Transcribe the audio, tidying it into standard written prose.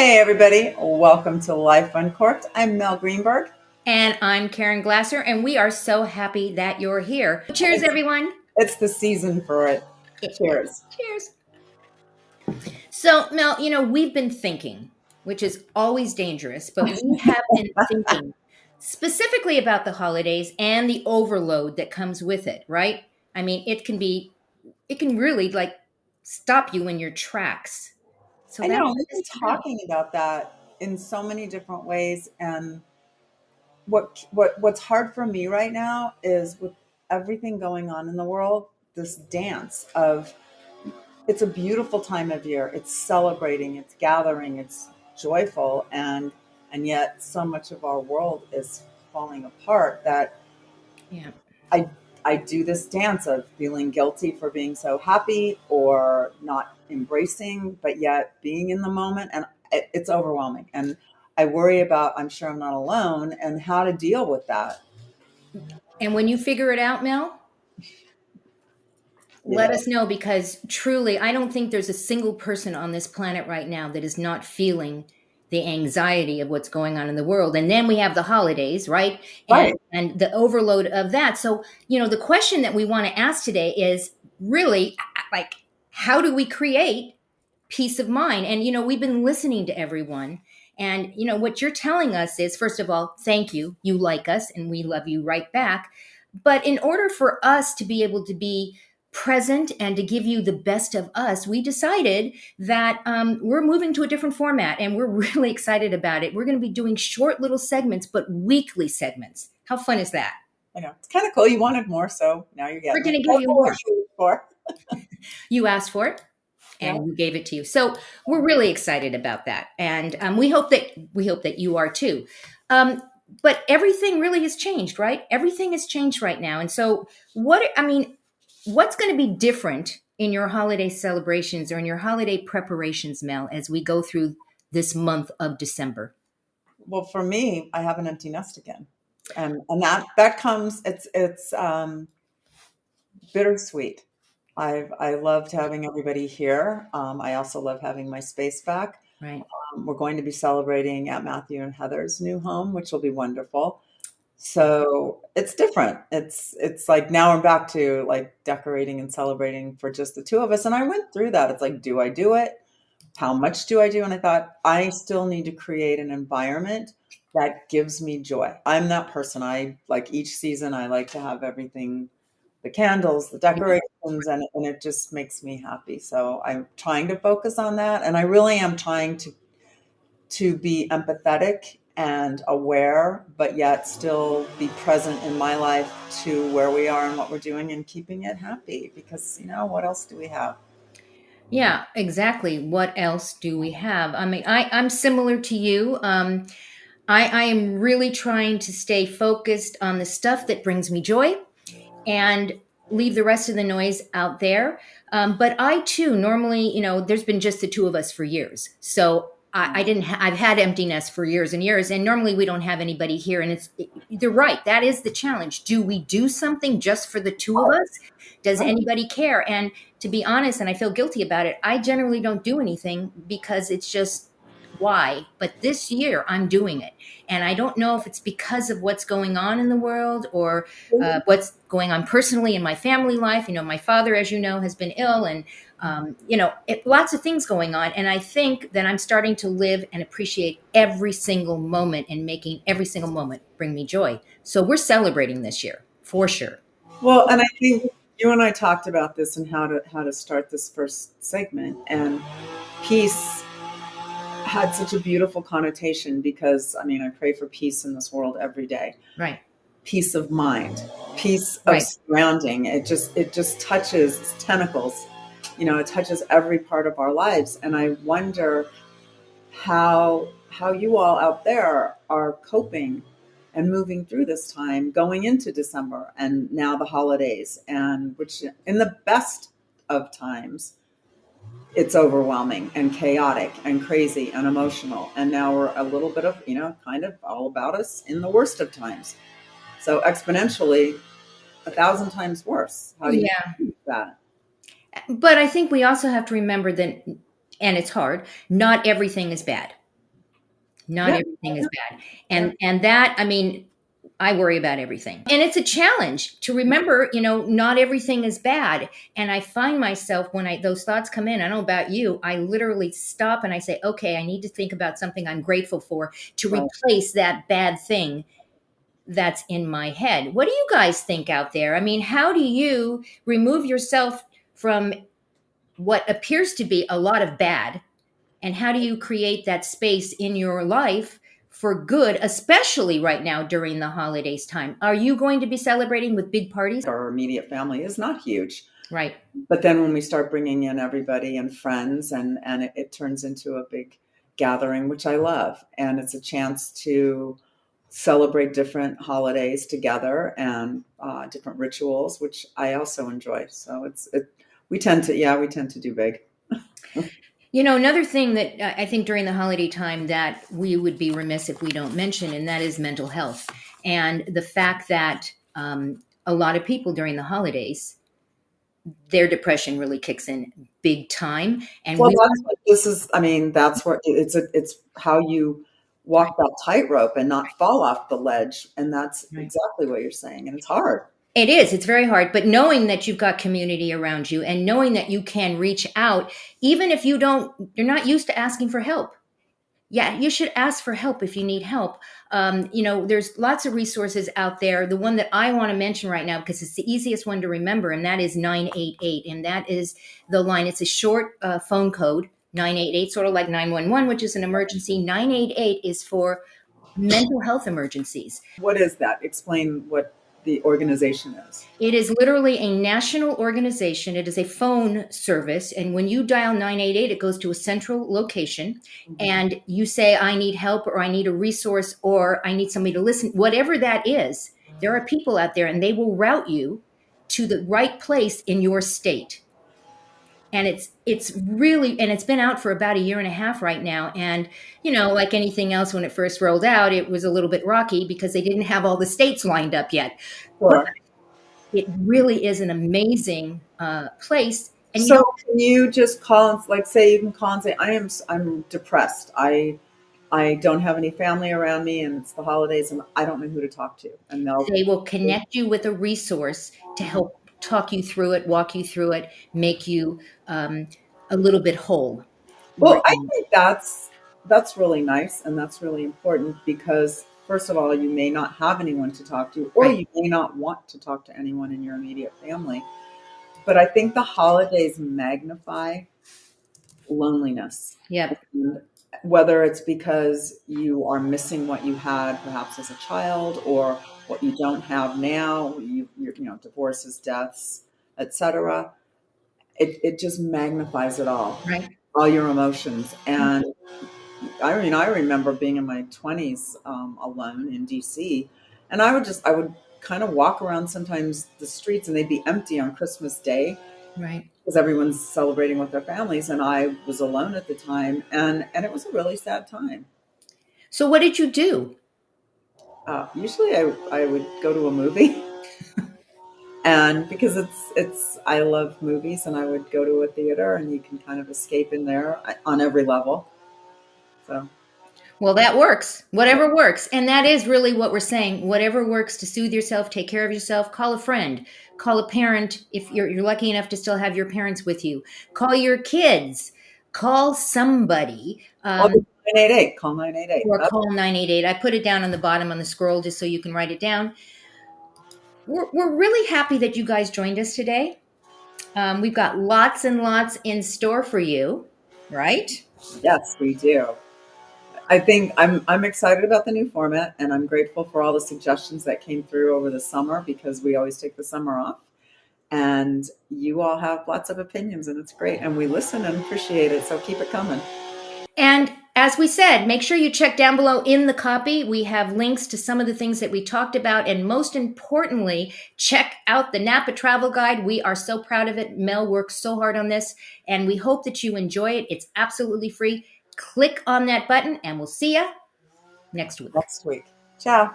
Hey, everybody. Welcome to Life Uncorked. I'm Mel Greenberg. And I'm Caren Glasser, and we are so happy that you're here. Cheers, everyone. It's the season for it. Cheers. Cheers. So, Mel, we've been thinking, which is always dangerous, but we have been thinking specifically about the holidays and the overload that comes with it, right? I mean, it can really like stop you in your tracks. So I that's know what we've this been is about. talking about that in so many different ways, and what's hard for me right now is with everything going on in the world, this dance of it's a beautiful time of year. It's celebrating, it's gathering, it's joyful, and yet so much of our world is falling apart that Yeah. I I do this dance of feeling guilty for being so happy or not embracing, but yet being in the moment, and it's overwhelming. And I worry about, I'm sure I'm not alone, and how to deal with that. And when you figure it out, Mel, let Yeah. us know because truly, I don't think there's a single person on this planet right now that is not feeling the anxiety of what's going on in the world. And then we have the holidays, right? Right. And the overload of that. So, the question that we want to ask today is really like, how do we create peace of mind? And, we've been listening to everyone. And, what you're telling us is, first of all, thank you. You like us and we love you right back. But in order for us to be able to be present and to give you the best of us, we decided that we're moving to a different format and we're really excited about it. We're going to be doing short little segments, but weekly segments. How fun is that? I know. It's kind of cool. You wanted more, so now you're We're getting going it. to give That's you what more. we're shooting for. You asked for it. Yeah. And we gave it to you, so we're really excited about that, and we hope that you are too. But everything really has changed, right? Everything has changed right now, and so what's going to be different in your holiday celebrations or in your holiday preparations, Mel, as we go through this month of December? Well, for me, I have an empty nest again. And that comes, it's bittersweet. I loved having everybody here. I also love having my space back. Right. We're going to be celebrating at Matthew and Heather's new home, which will be wonderful. So it's different. It's like now I'm back to like decorating and celebrating for just the two of us. And I went through that. It's like, do I do it? How much do I do? And I thought I still need to create an environment that gives me joy. I'm that person. I like each season. I like to have everything, the candles, the decorations, and it just makes me happy. So I'm trying to focus on that, and I really am trying to be empathetic and aware, but yet still be present in my life to where we are and what we're doing and keeping it happy. Because what else do we have? Yeah, exactly. What else do we have? I mean, I'm similar to you. I am really trying to stay focused on the stuff that brings me joy and leave the rest of the noise out there. But I too, normally, there's been just the two of us for years. So I didn't, I've had empty nest for years and years. And normally we don't have anybody here. And they're right. That is the challenge. Do we do something just for the two of us? Does anybody care? And to be honest, and I feel guilty about it, I generally don't do anything because it's just why. But this year I'm doing it. And I don't know if it's because of what's going on in the world or what's going on personally in my family life. My father, as you know, has been ill and, lots of things going on. And I think that I'm starting to live and appreciate every single moment and making every single moment bring me joy. So we're celebrating this year for sure. Well, and I think you and I talked about this and how to start this first segment, and peace had such a beautiful connotation because I pray for peace in this world every day. Right. Peace of mind, peace of Right. surrounding. It just touches its tentacles. It touches every part of our lives, and I wonder how you all out there are coping and moving through this time going into December and now the holidays, and which in the best of times it's overwhelming and chaotic and crazy and emotional, and now we're a little bit of kind of all about us in the worst of times, so exponentially 1,000 times worse. How do you Yeah. do that? But I think we also have to remember that, and it's hard, not everything is bad. Not Yeah. everything is bad. Yeah. And that, I mean, I worry about everything. And it's a challenge to remember, not everything is bad. And I find myself when those thoughts come in, I don't know about you, I literally stop and I say, okay, I need to think about something I'm grateful for to Right. replace that bad thing that's in my head. What do you guys think out there? I mean, how do you remove yourself from what appears to be a lot of bad, and how do you create that space in your life for good, especially right now during the holidays time? Are you going to be celebrating with big parties? Our immediate family is not huge. Right. But then when we start bringing in everybody and friends, and it turns into a big gathering, which I love. And it's a chance to celebrate different holidays together and different rituals, which I also enjoy. So we tend to do big. Another thing that I think during the holiday time that we would be remiss if we don't mention, and that is mental health. And the fact that a lot of people during the holidays, their depression really kicks in big time. And Well, we, that's what this is. I mean, that's where it's how you right, walk that tightrope and not fall off the ledge. And that's right. exactly what you're saying. And it's hard. It is. It's very hard. But knowing that you've got community around you and knowing that you can reach out, even if you're not used to asking for help. Yeah, you should ask for help if you need help. There's lots of resources out there. The one that I want to mention right now, because it's the easiest one to remember, and that is 988. And that is the line. It's a short phone code, 988, sort of like 911, which is an emergency. 988 is for mental health emergencies. What is that? Explain what the organization is. It is literally a national organization. It is a phone service. And when you dial 988, it goes to a central location Mhm. and you say, I need help, or I need a resource, or I need somebody to listen. Whatever that is, there are people out there and they will route you to the right place in your state. And it's really, and it's been out for about a year and a half right now. And like anything else, when it first rolled out, it was a little bit rocky because they didn't have all the states lined up yet. But Sure. it really is an amazing place. And So can you just call and like say you can call and say I'm depressed. I don't have any family around me and it's the holidays and I don't know who to talk to. And they'll they will connect you with a resource to help talk you through it, walk you through it, make you a little bit whole. Well, I think that's really nice and that's really important because first of all, you may not have anyone to talk to, or Right. you may not want to talk to anyone in your immediate family. But I think the holidays magnify loneliness. Yep. And whether it's because you are missing what you had perhaps as a child or what you don't have now, divorces, deaths, etc. It just magnifies it Right. all your emotions. And I mean, I remember being in my 20s alone in DC, and I would kind of walk around sometimes the streets and they'd be empty on Christmas Day Right. because everyone's celebrating with their families, and I was alone at the time, and it was a really sad time. So what did you do? Usually, I would go to a movie, and because it's I love movies, and I would go to a theater, and you can kind of escape in there on every level. So Well, that works. Whatever works. And that is really what we're saying. Whatever works to soothe yourself, take care of yourself, call a friend, call a parent if you're lucky enough to still have your parents with you, call your kids, call somebody, oh, the 988, call 988. or call 988. I put it down on the bottom on the scroll just so you can write it down. We're really happy that you guys joined us today. We've got lots and lots in store for you, right? Yes, we do. I think I'm excited about the new format, and I'm grateful for all the suggestions that came through over the summer because we always take the summer off. And you all have lots of opinions, and it's great. And we listen and appreciate it. So keep it coming. And as we said, make sure you check down below in the copy. We have links to some of the things that we talked about. And most importantly, check out the Napa Travel Guide. We are so proud of it. Mel works so hard on this, and we hope that you enjoy it. It's absolutely free. Click on that button, and we'll see you next week. Next week. Ciao.